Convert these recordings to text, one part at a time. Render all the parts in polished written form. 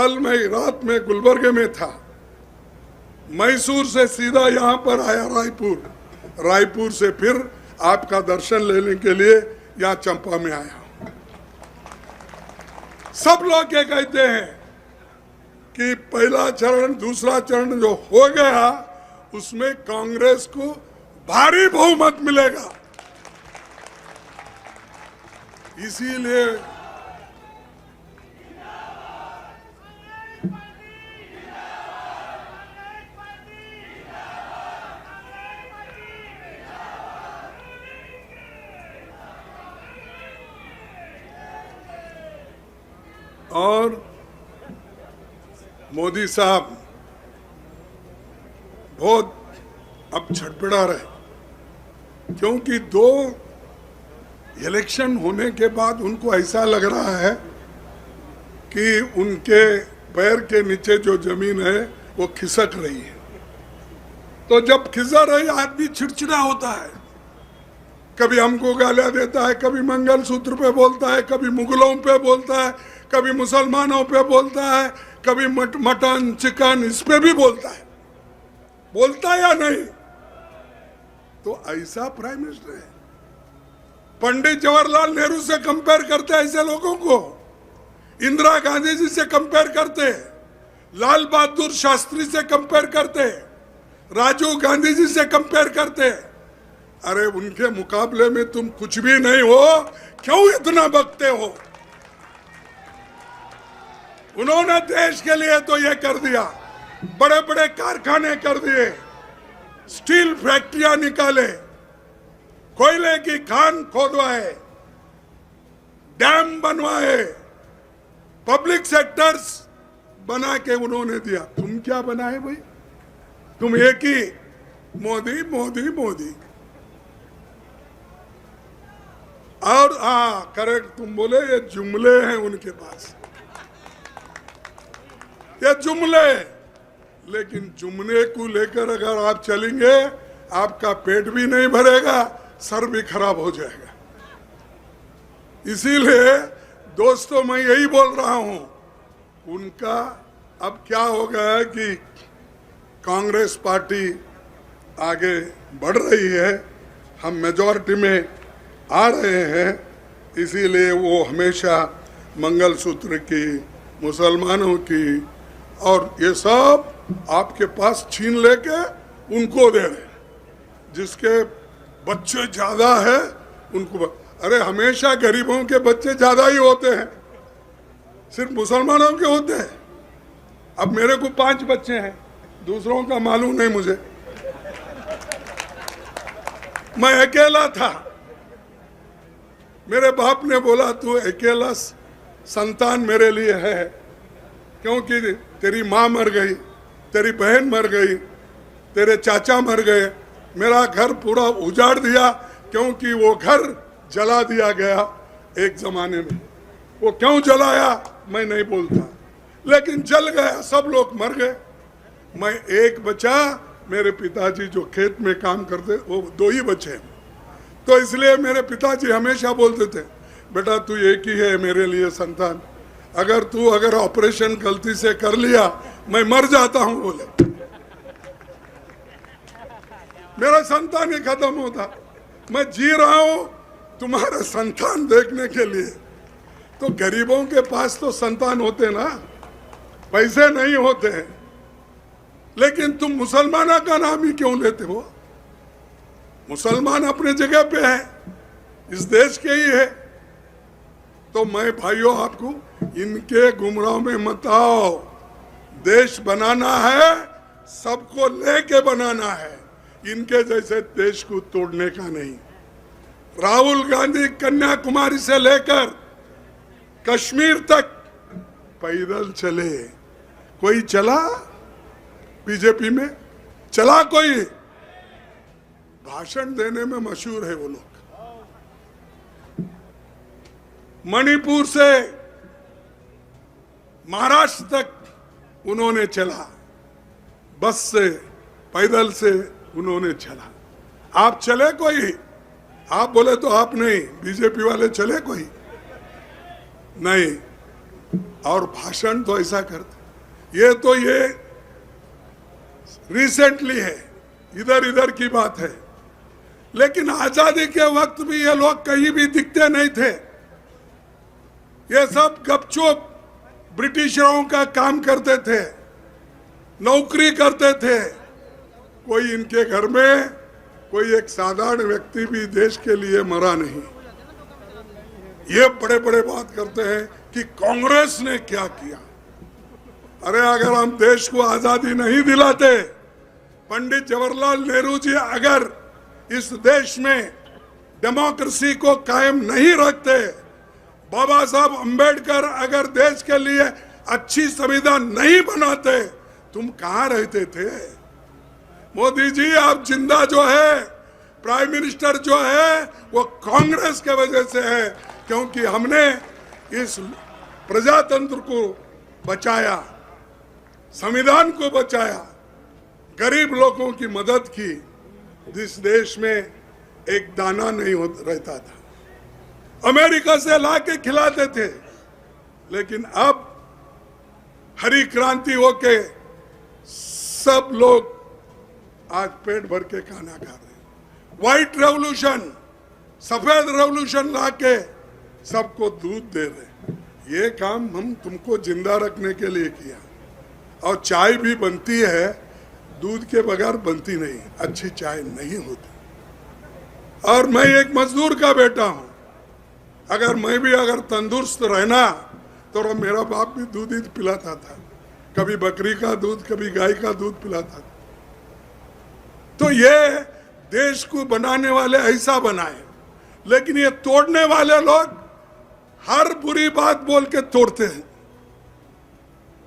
कल मैं रात में गुलबर्गे में था, मैसूर से सीधा यहाँ पर आया रायपुर से फिर आपका दर्शन लेने के लिए यहाँ चंपा में आया। सब लोग ये कहते हैं कि पहला चरण दूसरा चरण जो हो गया उसमें कांग्रेस को भारी बहुमत मिलेगा। इसीलिए और मोदी साहब बहुत अब छटपटा रहे, क्योंकि 2 इलेक्शन होने के बाद उनको ऐसा लग रहा है कि उनके पैर के नीचे जो जमीन है वो खिसक रही है। तो जब खिसक रही आदमी चिड़चिड़ा होता है, कभी हमको गालियां देता है, कभी मंगलसूत्र पे बोलता है, कभी मुगलों पे बोलता है, कभी मुसलमानों पे बोलता है, कभी मटन चिकन इस पे भी बोलता है या नहीं? तो ऐसा प्राइम मिनिस्टर है। पंडित जवाहरलाल नेहरू से कंपेयर करते हैं ऐसे लोगों को, इंदिरा गांधी जी से कंपेयर करते, लाल बहादुर शास्त्री से कंपेयर करते, राजीव गांधी जी से कंपेयर करते। अरे उनके मुकाबले में तुम कुछ भी नहीं हो, क्यों इतना बकते हो? उन्होंने देश के लिए तो ये कर दिया, बड़े बड़े कारखाने कर दिए, स्टील फैक्ट्रियां निकाले, कोयले की खान खोदवाए, डैम बनवाए, पब्लिक सेक्टर्स बना के उन्होंने दिया। तुम क्या बनाए भाई? तुम एक ही मोदी मोदी मोदी। और करेक्ट तुम बोले, ये जुमले हैं उनके पास, ये जुमले। लेकिन जुमले को लेकर अगर आप चलेंगे, आपका पेट भी नहीं भरेगा, सर भी खराब हो जाएगा। इसीलिए दोस्तों मैं यही बोल रहा हूं, उनका अब क्या हो गया है कि कांग्रेस पार्टी आगे बढ़ रही है, हम मेजॉरिटी में आ रहे हैं, इसीलिए वो हमेशा मंगलसूत्र की, मुसलमानों की और ये सब आपके पास छीन लेके उनको दे रहे, जिसके बच्चे ज्यादा है उनको। अरे हमेशा गरीबों के बच्चे ज्यादा ही होते हैं, सिर्फ मुसलमानों के होते हैं। अब मेरे को 5 बच्चे हैं, दूसरों का मालूम नहीं मुझे, मैं अकेला था। मेरे बाप ने बोला तू अकेला संतान मेरे लिए है, क्योंकि तेरी माँ मर गई, तेरी बहन मर गई, तेरे चाचा मर गए, मेरा घर पूरा उजाड़ दिया, क्योंकि वो घर जला दिया गया एक जमाने में। वो क्यों जलाया मैं नहीं बोलता, लेकिन जल गया, सब लोग मर गए, मैं एक बचा। मेरे पिताजी जो खेत में काम करते वो 2 ही बचे। तो इसलिए मेरे पिताजी हमेशा बोलते थे, बेटा तू एक ही है मेरे लिए संतान, अगर ऑपरेशन गलती से कर लिया मैं मर जाता हूं। बोले मेरा संतान ही खत्म होता, मैं जी रहा हूं तुम्हारे संतान देखने के लिए। तो गरीबों के पास तो संतान होते ना, पैसे नहीं होते हैं, लेकिन तुम मुसलमानों का नाम ही क्यों लेते हो? मुसलमान अपने जगह पे है, इस देश के ही है। तो मैं भाइयों आपको इनके गुमराह में मत आओ, देश बनाना है, सबको लेके बनाना है, इनके जैसे देश को तोड़ने का नहीं। राहुल गांधी कन्याकुमारी से लेकर कश्मीर तक पैदल चले, कोई चला? बीजेपी में चला कोई? भाषण देने में मशहूर है वो लोग। मणिपुर से महाराष्ट्र तक उन्होंने चला, बस से, पैदल से उन्होंने चला। आप चले कोई? आप बोले तो आप नहीं, बीजेपी वाले चले कोई नहीं। और भाषण तो ऐसा करते, ये रिसेंटली है, इधर इधर की बात है। लेकिन आजादी के वक्त भी ये लोग कहीं भी दिखते नहीं थे। ये सब गपचुप ब्रिटिशरों का काम करते थे, नौकरी करते थे। कोई इनके घर में कोई एक साधारण व्यक्ति भी देश के लिए मरा नहीं। ये बड़े बड़े बात करते हैं कि कांग्रेस ने क्या किया। अरे अगर हम देश को आजादी नहीं दिलाते, पंडित जवाहरलाल नेहरू जी अगर इस देश में डेमोक्रेसी को कायम नहीं रखते, बाबा साहब अंबेडकर अगर देश के लिए अच्छी संविधान नहीं बनाते, तुम कहाँ रहते थे? मोदी जी आप जिंदा जो है, प्राइम मिनिस्टर जो है, वो कांग्रेस के वजह से है, क्योंकि हमने इस प्रजातंत्र को बचाया, संविधान को बचाया, गरीब लोगों की मदद की। जिस देश में एक दाना नहीं रहता था, अमेरिका से लाके खिलाते थे। लेकिन अब हरी क्रांति होके सब लोग आज पेट भर के खाना खा रहे हैं। व्हाइट रेवोल्यूशन, सफेद रेवोल्यूशन लाके सबको दूध दे रहे। ये काम हम तुमको जिंदा रखने के लिए किया। और चाय भी बनती है, दूध के बगैर बनती नहीं, अच्छी चाय नहीं होती। और मैं एक मजदूर का बेटा हूं। अगर मैं भी अगर तंदुरुस्त रहना तो मेरा बाप भी दूध ही पिलाता था, कभी बकरी का दूध, कभी गाय का दूध पिलाता था। तो ये देश को बनाने वाले ऐसा बनाए, लेकिन ये तोड़ने वाले लोग हर बुरी बात बोल के तोड़ते हैं,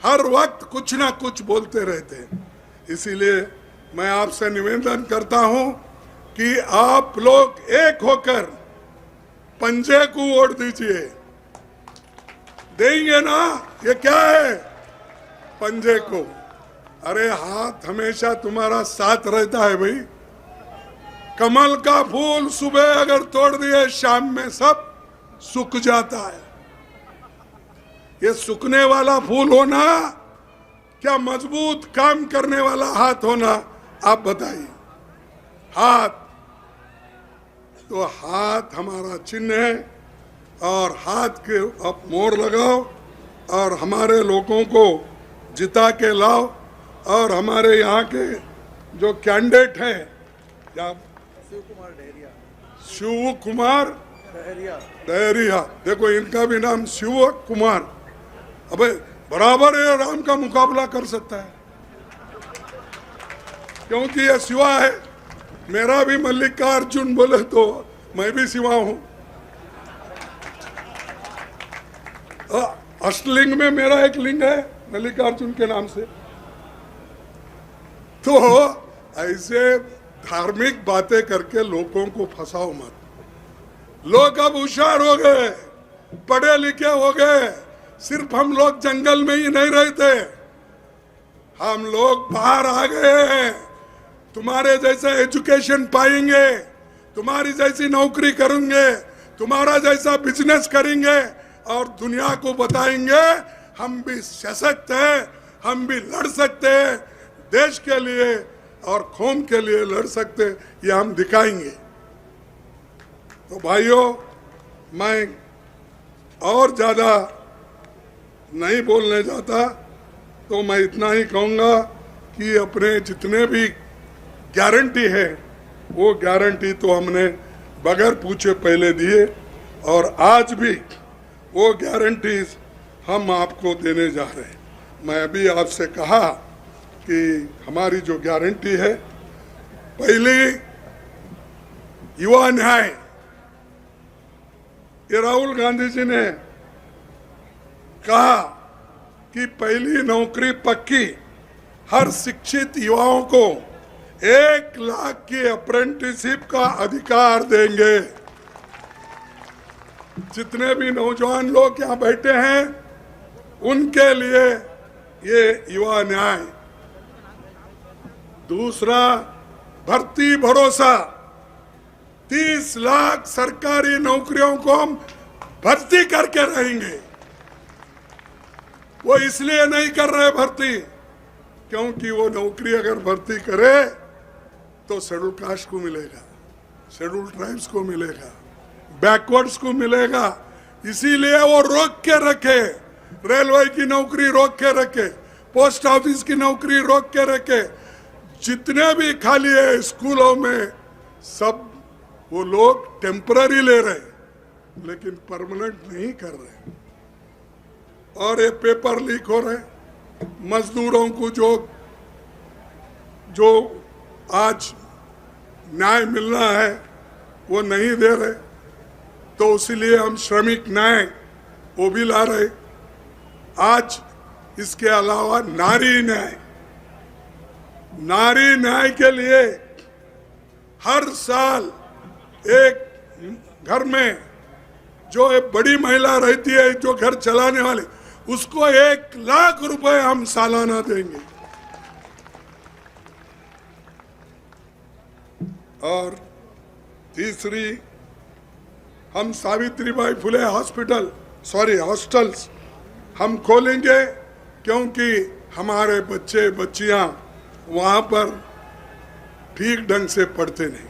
हर वक्त कुछ ना कुछ बोलते रहते हैं। इसीलिए मैं आपसे निवेदन करता हूं कि आप लोग एक होकर पंजे को वोट दीजिए। देंगे ना? ये क्या है? पंजे को। अरे हाथ हमेशा तुम्हारा साथ रहता है भाई। कमल का फूल सुबह अगर तोड़ दिए, शाम में सब सूख जाता है। ये सूखने वाला फूल होना क्या मजबूत काम करने वाला हाथ होना? आप बताइए। हाथ, तो हाथ हमारा चिन्ह है, और हाथ के आप मोहर लगाओ और हमारे लोगों को जिता के लाओ। और हमारे यहाँ के जो कैंडिडेट हैं, क्या शिव कुमार डहरिया, देखो इनका भी नाम शिव कुमार। अबे बराबर है, राम का मुकाबला कर सकता है, क्योंकि ये शिवा है। मेरा भी मल्लिकार्जुन बोले तो मैं भी शिवा हूं। अष्टलिंग में मेरा एक लिंग है मल्लिकार्जुन के नाम से। तो ऐसे धार्मिक बातें करके लोगों को फंसाओ मत। लोग अब होशियार हो गए, पढ़े लिखे हो गए। सिर्फ हम लोग जंगल में ही नहीं रहते, हम लोग बाहर आ गए हैं। तुम्हारे जैसा एजुकेशन पाएंगे, तुम्हारी जैसी नौकरी करेंगे, तुम्हारा जैसा बिजनेस करेंगे और दुनिया को बताएंगे हम भी सशक्त हैं, हम भी लड़ सकते हैं, देश के लिए और कौम के लिए लड़ सकते, ये हम दिखाएंगे। तो भाइयों, मैं और ज़्यादा नहीं बोलने जाता, तो मैं इतना ही कहूँगा कि अपने जितने भी गारंटी है, वो गारंटी तो हमने बगैर पूछे पहले दिए, और आज भी वो गारंटीज हम आपको देने जा रहे हैं। मैं अभी आपसे कहा कि हमारी जो गारंटी है, पहली युवा न्याय, ये राहुल गांधी जी ने कहा कि पहली नौकरी पक्की, हर शिक्षित युवाओं को 1 लाख की अप्रेंटिसशिप का अधिकार देंगे। जितने भी नौजवान लोग यहाँ बैठे हैं, उनके लिए ये युवा न्याय। दूसरा, भर्ती भरोसा, 30 लाख सरकारी नौकरियों को हम भर्ती करके रहेंगे। वो इसलिए नहीं कर रहे भर्ती क्योंकि वो नौकरी अगर भर्ती करे तो शेड्यूल कास्ट को मिलेगा, शेड्यूल ट्राइब्स को मिलेगा, बैकवर्ड्स को मिलेगा। इसीलिए वो रोक के रखे, रेलवे की नौकरी रोक के रखे, पोस्ट ऑफिस की नौकरी रोक के रखे, जितने भी खाली है स्कूलों में सब वो लोग टेम्पररी ले रहे, लेकिन परमानेंट नहीं कर रहे। और ये पेपर लीक हो रहे, मजदूरों को जो आज न्याय मिलना है वो नहीं दे रहे, तो इसलिए हम श्रमिक न्याय वो भी ला रहे। आज इसके अलावा नारी न्याय के लिए हर साल एक घर में जो एक बड़ी महिला रहती है, जो घर चलाने वाले, उसको 1 लाख रुपए हम सालाना देंगे। और तीसरी, हम सावित्रीबाई फुले हॉस्टल्स हम खोलेंगे, क्योंकि हमारे बच्चे बच्चियां वहां पर ठीक ढंग से पढ़ते नहीं।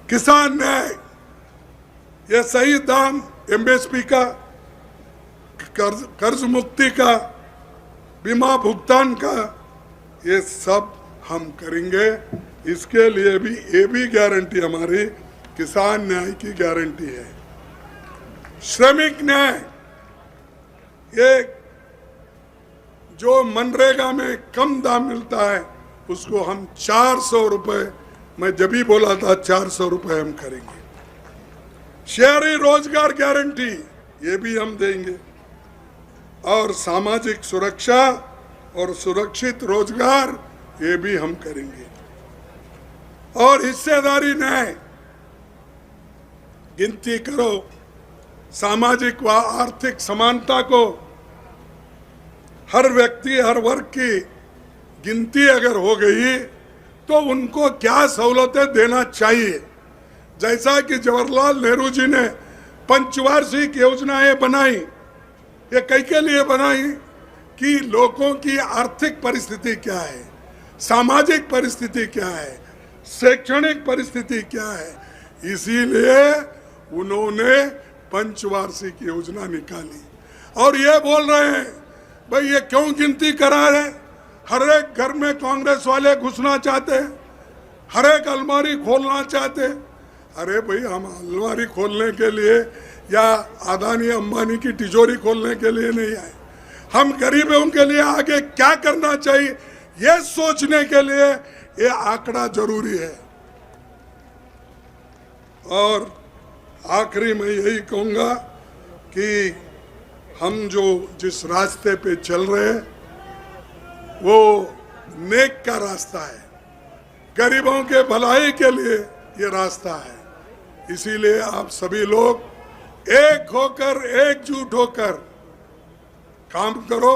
किसान न्याय, ये सही दाम, एमएसपी का, कर्ज मुक्ति का, बीमा भुगतान का, ये सब हम करेंगे। इसके लिए भी ये भी गारंटी हमारी किसान न्याय की गारंटी है। श्रमिक न्याय, ये जो मनरेगा में कम दाम मिलता है उसको हम 400 रुपए, मैं जब भी बोला था 400 रुपए हम करेंगे। शहरी रोजगार गारंटी, ये भी हम देंगे। और सामाजिक सुरक्षा और सुरक्षित रोजगार, ये भी हम करेंगे। और हिस्सेदारी न्याय, गिनती करो, सामाजिक व आर्थिक समानता को, हर व्यक्ति हर वर्ग की गिनती अगर हो गई तो उनको क्या सहूलतें देना चाहिए। जैसा कि जवाहरलाल नेहरू जी ने पंचवार्षिक योजनाएं बनाई, ये कई के लिए बनाई कि लोगों की आर्थिक परिस्थिति क्या है, सामाजिक परिस्थिति क्या है, शैक्षणिक परिस्थिति क्या है, इसीलिए उन्होंने पंचवार्षिक योजना निकाली। और ये बोल रहे हैं भाई ये क्यों गिनती करा रहे, हर एक घर में कांग्रेस वाले घुसना चाहते, हर एक अलमारी खोलना चाहते। अरे भाई, हम अलमारी खोलने के लिए या अदानी अंबानी की तिजोरी खोलने के लिए नहीं आए, हम गरीबों के लिए आगे क्या करना चाहिए ये सोचने के लिए ये आंकड़ा जरूरी है। और आखिरी में यही कहूँगा कि हम जो जिस रास्ते पे चल रहे हैं वो नेक का रास्ता है, गरीबों के भलाई के लिए ये रास्ता है। इसीलिए आप सभी लोग एक होकर, एकजुट होकर काम करो,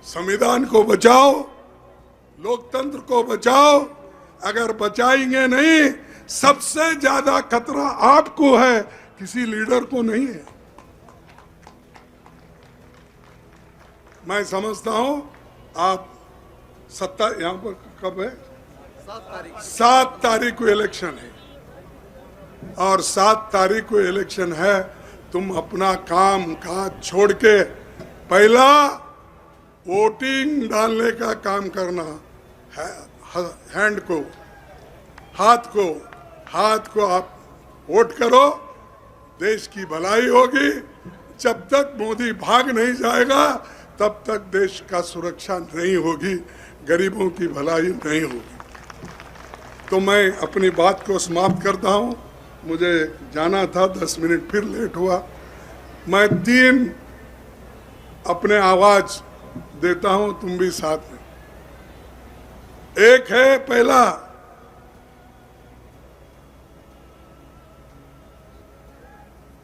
संविधान को बचाओ, लोकतंत्र को बचाओ। अगर बचाएंगे नहीं, सबसे ज्यादा खतरा आपको है, किसी लीडर को नहीं है। मैं समझता हूं आप सत्ता, यहां पर कब है, 7 तारीख को इलेक्शन है, और 7 तारीख को इलेक्शन है। तुम अपना काम काज छोड़ के पहला वोटिंग डालने का काम करना है। हैंड को, हाथ को आप वोट करो, देश की भलाई होगी। जब तक मोदी भाग नहीं जाएगा तब तक देश का सुरक्षा नहीं होगी, गरीबों की भलाई नहीं होगी। तो मैं अपनी बात को समाप्त करता हूं, मुझे जाना था, 10 मिनट फिर लेट हुआ। मैं 3 अपने आवाज देता हूं, तुम भी साथ में। एक है पहला,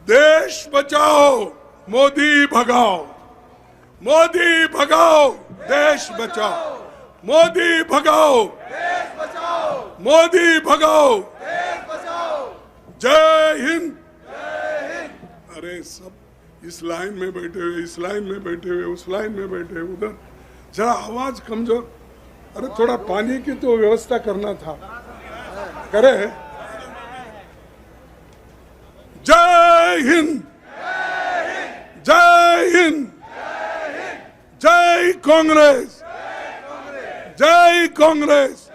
देश बचाओ मोदी भगाओ, मोदी भगाओ देश बचाओ, मोदी भगाओ देश बचाओ, मोदी भगाओ देश बचाओ। जय हिंद, जय हिंद। अरे सब इस लाइन में बैठे हुए, इस लाइन में बैठे हुए, उस लाइन में बैठे हुए, उधर जरा आवाज कमजोर, अरे थोड़ा पानी की तो व्यवस्था करना था, करे। जय हिंद, जय हिंद, जय कांग्रेस, जय कांग्रेस।